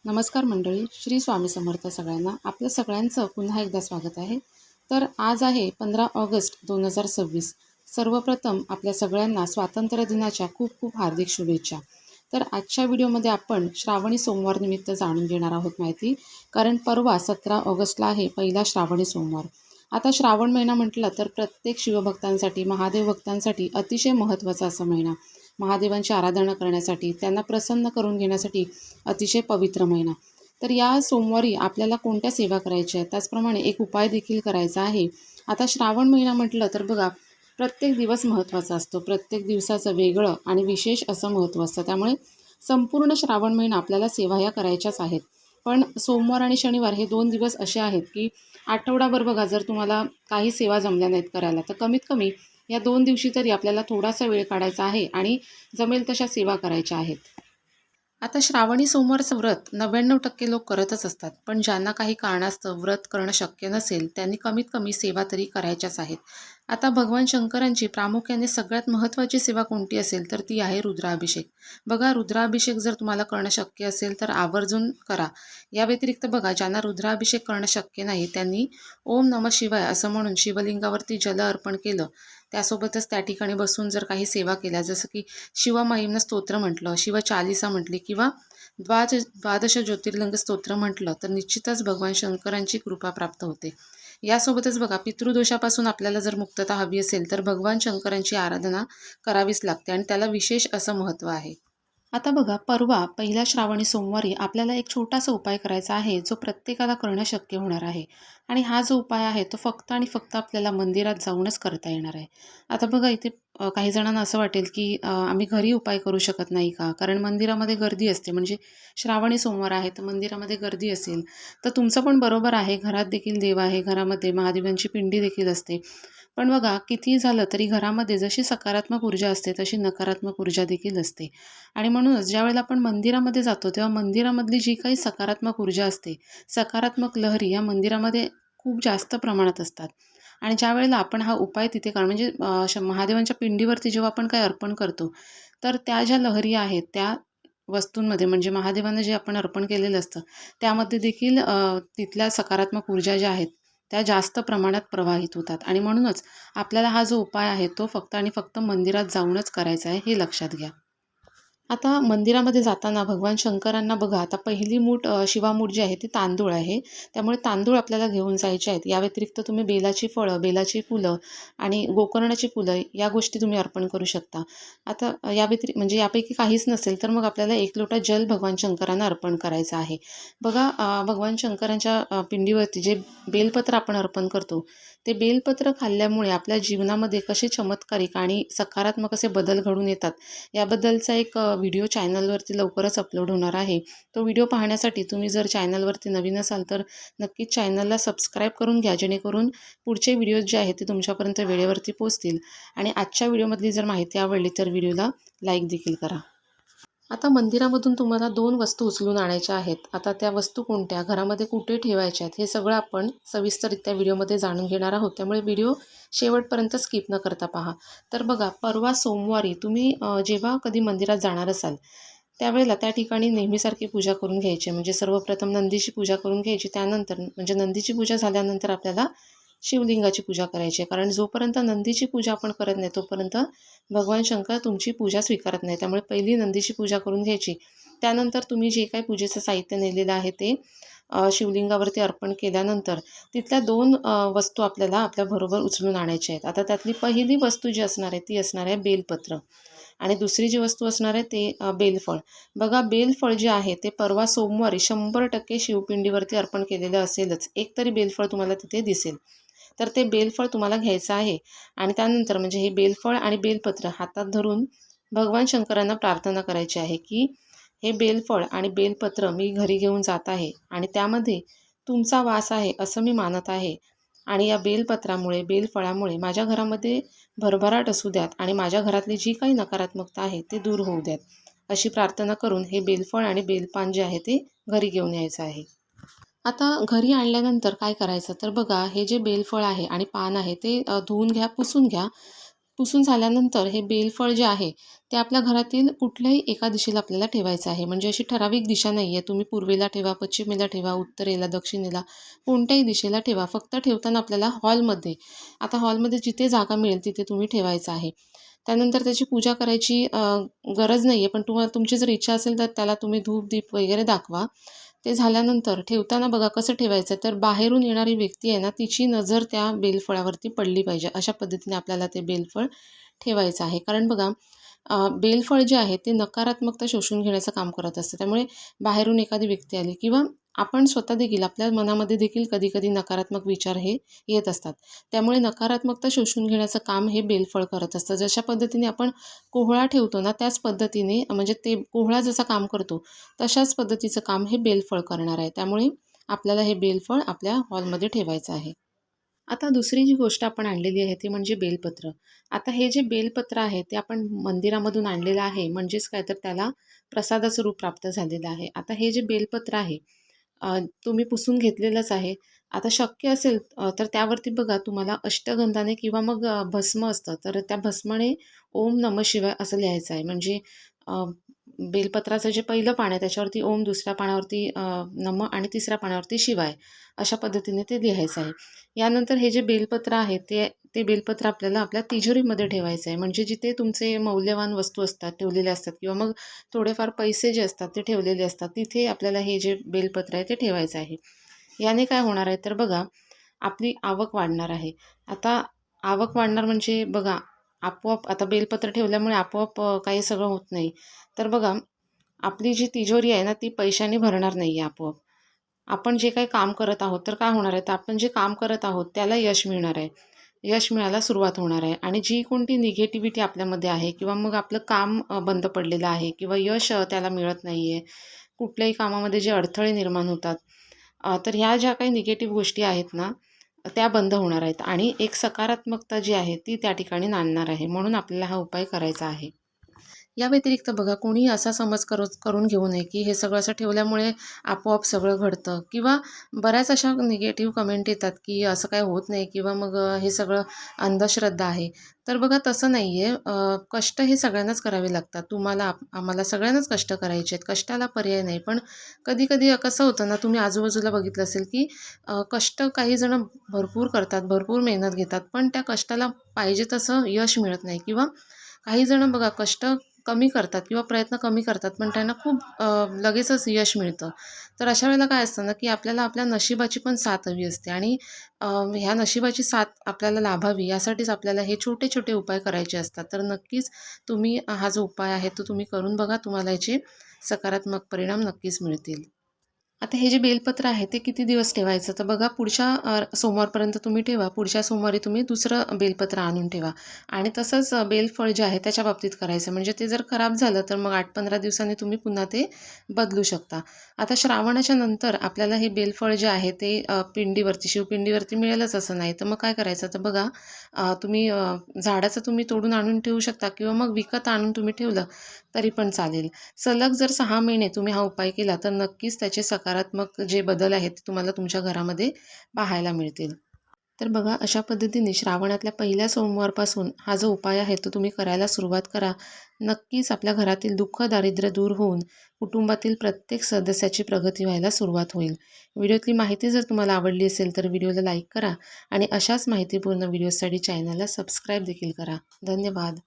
नमस्कार मंडळी, श्री स्वामी समर्थ सगळ्यांना. आपल्या सगळ्यांचं पुन्हा एकदा स्वागत आहे. तर आज आहे 15 ऑगस्ट 2026. सर्वप्रथम आपल्या सगळ्यांना स्वातंत्र्य दिनाच्या खूप खूप हार्दिक शुभेच्छा. तर आजच्या व्हिडिओमध्ये आपण श्रावणी सोमवार निमित्त जाणून घेणार आहोत माहिती. कारण परवा 17 ऑगस्टला आहे पहिला श्रावणी सोमवार. आता श्रावण महिना म्हटलं तर प्रत्येक शिवभक्तांसाठी, महादेव भक्तांसाठी अतिशय महत्त्वाचा असा महिना. महादेवांची आराधना करण्यासाठी, त्यांना प्रसन्न करून घेण्यासाठी अतिशय पवित्र महिना. तर या सोमवारी आपल्याला कोणत्या सेवा करायच्या आहेत, त्याचप्रमाणे एक उपाय देखील करायचा आहे. आता श्रावण महिना म्हटलं तर बघा, प्रत्येक दिवस महत्त्वाचा असतो. प्रत्येक दिवसाचं वेगळं आणि विशेष असं महत्त्व असतं. त्यामुळे संपूर्ण श्रावण महिना आपल्याला सेवा या करायच्याच आहेत. पण सोमवार आणि शनिवार हे 2 दिवस असे आहेत की आठवडाभर बघा, जर तुम्हाला काही सेवा जमल्या नाहीत करायला, तर कमीत कमी या 2 दिवशी तरी आपल्याला थोडासा वेळ काढायचा आहे आणि जमेल तशा सेवा करायच्या आहेत. आता श्रावणी सोमवारचं व्रत 99% लोक करतच असतात. पण ज्यांना काही कारणास्तव व्रत करणं शक्य नसेल, त्यांनी कमीत कमी सेवा तरी करायच्याच आहेत. आता भगवान शंकरांची प्रामुख्याने सगळ्यात महत्त्वाची सेवा कोणती असेल तर ती आहे रुद्राभिषेक. बघा, रुद्राभिषेक जर तुम्हाला करणं शक्य असेल तर आवर्जून करा. या व्यतिरिक्त बघा, ज्यांना रुद्राभिषेक करणं शक्य नाही त्यांनी ओम नमः शिवाय असं म्हणून शिवलिंगावरती जल अर्पण केलं. त्यासोबतच त्या ठिकाणी बसून जर काही सेवा केल्या, जसं की शिवमहिम्न स्तोत्र म्हटलं, शिवचालिसा म्हटली किंवा द्वादश ज्योतिर्लिंग स्तोत्र म्हटलं, तर निश्चितच भगवान शंकरांची कृपा प्राप्त होते. यासोबतच बघा, पितृदोषापासून आपल्याला जर मुक्तता हवी असेल तर भगवान शंकरांची आराधना करावीच लागते आणि त्याला विशेष असं महत्त्व आहे. आता बघा, परवा पहिल्या श्रावणी सोमवारी आपल्याला एक छोटासा उपाय करायचा आहे, जो प्रत्येकाला करणं शक्य होणार आहे. आणि हा जो उपाय आहे तो फक्त आणि फक्त आपल्याला मंदिरात जाऊनच करता येणार आहे. आता बघा, इथे काही जणांना असं वाटेल की आम्ही घरी उपाय करू शकत नाही का? कारण मंदिरामध्ये गर्दी असते. म्हणजे श्रावणी सोमवार आहे तर मंदिरामध्ये गर्दी असेल. तर तुमचं पण बरोबर आहे, घरात देखील देव आहे, घरामध्ये महादेवांची पिंडी देखील असते. पण बघा, कितीही झालं तरी घरामध्ये जशी सकारात्मक ऊर्जा असते तशी नकारात्मक ऊर्जा देखील असते. आणि म्हणूनच ज्यावेळेला आपण मंदिरामध्ये जातो तेव्हा मंदिरामधली जी काही सकारात्मक ऊर्जा असते, सकारात्मक लहरी या मंदिरामध्ये खूप जास्त प्रमाणात असतात. आणि ज्यावेळेला आपण हा उपाय तिथे म्हणजे अशा महादेवांच्या पिंडीवरती जेव्हा आपण काही अर्पण करतो, तर त्या ज्या लहरी आहेत त्या वस्तूंमध्ये, म्हणजे महादेवांना जे आपण अर्पण केलेलं असतं त्यामध्ये देखील तिथल्या सकारात्मक ऊर्जा ज्या आहेत त्या जास्त प्रमाणात प्रवाहित होतात. आणि म्हणूनच आपल्याला हा जो उपाय आहे तो फक्त आणि फक्त मंदिरात जाऊनच करायचा आहे, हे लक्षात घ्या. आता मंदिरामध्ये जाताना भगवान शंकरांना बघा, आता पहिली मूठ शिवामूठ जी आहे ती तांदूळ आहे. त्यामुळे तांदूळ आपल्याला घेऊन जायचे आहेत. या व्यतिरिक्त तुम्ही बेलाची फळं, बेलाची फुलं आणि गोकर्णाची फुलं या गोष्टी तुम्ही अर्पण करू शकता. आता या म्हणजे यापैकी काहीच नसेल तर मग आपल्याला 1 लोटा जल भगवान शंकरांना अर्पण करायचं आहे. बघा, भगवान शंकरांच्या पिंडीवरती जे बेलपत्र आपण अर्पण करतो, ते बेलपत्र खाल्ल्यामुळे आपल्या जीवनामध्ये कसे चमत्कारिक आणि सकारात्मक असे बदल घडून येतात, याबद्दलचा एक व्हिडिओ चॅनलवरती लवकरच अपलोड होणार आहे. तो व्हिडिओ पाहण्यासाठी तुम्ही जर चॅनलवरती नवीन असाल तर नक्कीच चॅनलला सबस्क्राईब करून घ्या, जेणेकरून पुढचे व्हिडिओज जे आहेत ते तुमच्यापर्यंत वेळेवरती पोहोचतील. आणि आजच्या व्हिडिओमधली जर माहिती आवडली तर व्हिडिओला लाईक देखील करा. आता मंदिरामधून तुम्हाला 2 वस्तू उचलून आणायच्या आहेत. आता त्या वस्तू कोणत्या, घरामध्ये कुठे ठेवायच्या आहेत, हे सगळं आपण सविस्तररित्या व्हिडिओमध्ये जाणून घेणार आहोत. त्यामुळे व्हिडिओ शेवटपर्यंत स्किप न करता पहा. तर बघा, परवा सोमवारी तुम्ही जेव्हा कधी मंदिरात जाणार असाल त्यावेळेला त्या ठिकाणी नेहमीसारखी पूजा करून घ्यायची. म्हणजे सर्वप्रथम नंदीची पूजा करून घ्यायची. त्यानंतर म्हणजे नंदीची पूजा झाल्यानंतर आपल्याला शिवलिंगाची पूजा करायची आहे. कारण जोपर्यंत नंदीची पूजा आपण करत नाही तोपर्यंत भगवान शंकर तुमची पूजा स्वीकारत नाही. त्यामुळे पहिली नंदीची पूजा करून घ्यायची. त्यानंतर तुम्ही जे काही पूजेचं साहित्य नेलेलं आहे ते शिवलिंगावरती अर्पण केल्यानंतर तिथल्या 2 वस्तू आपल्याला आपल्याबरोबर उचलून आणायच्या आहेत. आता त्यातली पहिली वस्तू जी असणार आहे ती असणार आहे बेलपत्र आणि दुसरी जी वस्तू असणार आहे ते बेलफळ. बघा, बेलफळ जे आहे ते परवा सोमवारी 100% शिवपिंडीवरती अर्पण केलेलं असेलच. एक तरी बेलफळ तुम्हाला तिथे दिसेल. तर ते बेलफळ तुम्हाला घ्यायचं आहे आणि त्यानंतर म्हणजे हे बेलफळ आणि बेलपत्र हातात धरून भगवान शंकरांना प्रार्थना करायची आहे की हे बेलफळ आणि बेलपत्र मी घरी घेऊन जात आहे आणि त्यामध्ये तुमचा वास आहे असं मी मानत आहे. आणि या बेलपत्रामुळे, बेलफळामुळे माझ्या घरामध्ये भरभराट असू द्यात आणि माझ्या घरातली जी काही नकारात्मकता आहे ते दूर होऊ द्यात, अशी प्रार्थना करून हे बेलफळ आणि बेलपान जे आहे ते घरी घेऊन यायचं आहे. आता घरी आणल्यानंतर काय करायचं तर बघा, हे जे बेलफळ आहे आणि पान आहे ते धुवून घ्या, पुसून घ्या. पुसून झाल्यानंतर हे बेलफळ जे आहे ते आपल्या घरातील कुठल्याही एका दिशेला आपल्याला ठेवायचं आहे. म्हणजे अशी ठराविक दिशा नाही आहे. तुम्ही पूर्वेला ठेवा, पश्चिमेला ठेवा, उत्तरेला, दक्षिणेला, कोणत्याही दिशेला ठेवा. फक्त ठेवताना आपल्याला हॉलमध्ये, आता हॉलमध्ये जिथे जागा मिळेल तिथे तुम्ही ठेवायचं आहे. त्यानंतर त्याची पूजा करायची गरज नाही आहे, पण तुम्हाला तुमची जर इच्छा असेल तर त्याला तुम्ही धूप, दीप वगैरे दाखवा. ते झाल्यानंतर ठेवताना बघा कसं ठेवायचं, तर बाहेरून येणारी व्यक्ती आहे ना, तिची नजर त्या बेलफळावरती पडली पाहिजे. अशा पद्धतीने आपल्याला ते बेलफळ ठेवायचं आहे. कारण बघा बेलफळ जे आहे ते नकारात्मकता शोषून घेण्याचं काम करत असतं. त्यामुळे बाहेरून एखादी व्यक्ती आली किंवा आपण स्वतः देखील आपल्या मनामध्ये देखील कधी-कधी नकारात्मक विचार हे येत असतात. त्यामुळे नकारात्मकता शोषून घेण्याचं काम हे बेलफळ करत असतं. जशा पद्धतीने आपण कोहळा ठेवतो ना, त्याच पद्धतीने म्हणजे ते कोहळा जसा काम करतो, तशाच पद्धतीचं काम हे बेलफळ करणार आहे. त्यामुळे आपल्याला हे बेलफळ आपल्या हॉलमध्ये ठेवायचं आहे. आता दुसरी जी गोष्ट आपण आणलेली आहे ती म्हणजे बेलपत्र. आता हे जे बेलपत्र आहे ते आपण मंदिरामधून आणलेलं आहे, म्हणजेच काय तर त्याला प्रसादाचं रूप प्राप्त झालेलं आहे. आता हे जे बेलपत्र आहे तुम्ही पुसून घेतलेलंच आहे. आता शक्य असेल तर त्यावरती बघा तुम्हाला अष्टगंधाने किंवा मग भस्म असतं, तर त्या भस्माने ओम नमः शिवाय असं लिहायचं आहे. म्हणजे अ, बेलपत्राचं जे पहिलं पान आहे त्याच्यावरती ओम, दुसऱ्या पानावरती नमः आणि तिसऱ्या पानावरती शिवाय अशा पद्धतीने ते लिहायचं आहे. यानंतर हे जे बेलपत्र आहे ते ते बेलपत्र आपल्याला आपल्या तिजोरीमध्ये ठेवायचं आहे. म्हणजे जिथे तुमचे मौल्यवान वस्तू असतात, ठेवलेल्या असतात किंवा मग थोडेफार पैसे जे असतात ते ठेवलेले असतात, तिथे आपल्याला हे जे बेलपत्र आहे ते ठेवायचं आहे. याने काय होणार आहे तर बघा, आपली आवक वाढणार आहे. आता आवक वाढणार म्हणजे बघा, आपोआप आता बेलपत्र ठेवल्यामुळे आपोआप काही सगळं होत नाही. तर बघा, आपली जी तिजोरी आहे ना, ती पैशाने भरणार नाही आहे आपोआप. आपण जे काही काम करत आहोत, तर काय होणार आहे, तर आपण जे काम करत आहोत त्याला यश मिळणार आहे. यश मिळायला सुरुवात होणार आहे आणि जी कोणती निगेटिव्हिटी आपल्यामध्ये आहे किंवा मग आपलं काम बंद पडलेलं आहे किंवा यश त्याला मिळत नाही आहे, कुठल्याही कामामध्ये जे अडथळे निर्माण होतात, तर ह्या ज्या काही निगेटिव्ह गोष्टी आहेत ना, त्या बंद होणार आहेत आणि एक सकारात्मकता जी आहे ती त्या ठिकाणी नांदणार आहे. म्हणून आपल्याला हा उपाय करायचा आहे. या व्यतिरिक्त बघा कोणीही असा समज करून घेऊ नये की हे सगळं असं ठेवल्यामुळे आपोआप सगळं घडतं किंवा बऱ्याच अशा निगेटिव्ह कमेंट येतात की असं काय होत नाही किंवा मग हे सगळं अंधश्रद्धा आहे. तर बघा तसं नाही आहे. कष्ट हे सगळ्यांनाच करावे लागतात. तुम्हाला आम्हाला सगळ्यांनाच कष्ट करायचे आहेत. कष्टाला पर्याय नाही. पण कधी-कधी कसं होतं ना, तुम्ही आजूबाजूला बघितलं असेल की कष्ट काही जण भरपूर करतात, भरपूर मेहनत घेतात, पण त्या कष्टाला पाहिजे तसं यश मिळत नाही किंवा काही जण बघा कष्ट कमी करतात किंवा प्रयत्न कमी करतात, पण त्यांना खूप लगेचच यश मिळतं. तर अशा वेळेला काय असतं ना, की आपल्याला आपल्या नशिबाची पण साथ हवी असते आणि ह्या नशिबाची साथ आपल्याला लाभावी यासाठीच आपल्याला हे छोटे-छोटे उपाय करायचे असतात. तर नक्कीच तुम्ही हा जो उपाय आहे तो तुम्ही करून बघा. तुम्हाला याचे सकारात्मक परिणाम नक्कीच मिळतील. आता हे जे बेलपत्र आहे ते किती दिवस ठेवायचं? तर बघा पुढच्या सोमवारपर्यंत तुम्ही ठेवा. पुढच्या सोमवारी तुम्ही दुसरं बेलपत्र आणून ठेवा आणि तसंच बेलफळ जे आहे त्याच्या बाबतीत करायचं. म्हणजे ते जर खराब झालं तर मग 8-15 दिवसांनी तुम्ही पुन्हा ते बदलू शकता. आता श्रावणाच्या नंतर आपल्याला हे बेलफळ जे आहे ते पिंडीवरती, शिवपिंडीवरती मिळेलच असं नाही. तर मग काय करायचं? तर बघा तुम्ही झाडाचं तुम्ही तोडून आणून ठेवू शकता किंवा मग विकत आणून तुम्ही ठेवलं तरी पण चालेल. सलग जर 6 महिने तुम्ही हा उपाय केला तर नक्कीच त्याचे सकारात्मक जे बदल आहेत ते तुम्हाला तुमच्या घरामध्ये पाहायला मिळतील. तर बघा अशा पद्धतीने श्रावणातल्या पहिल्या सोमवारपासून हा जो उपाय आहे तो तुम्ही करायला सुरुवात करा. नक्कीच आपल्या घरातील दुःख, दारिद्र्य दूर होऊन कुटुंबातील प्रत्येक सदस्याची प्रगती व्हायला सुरुवात होईल. व्हिडिओतली माहिती जर तुम्हाला आवडली असेल तर व्हिडिओला लाईक करा आणि अशाच माहितीपूर्ण व्हिडिओसाठी चॅनलला सबस्क्राईब देखील करा. धन्यवाद.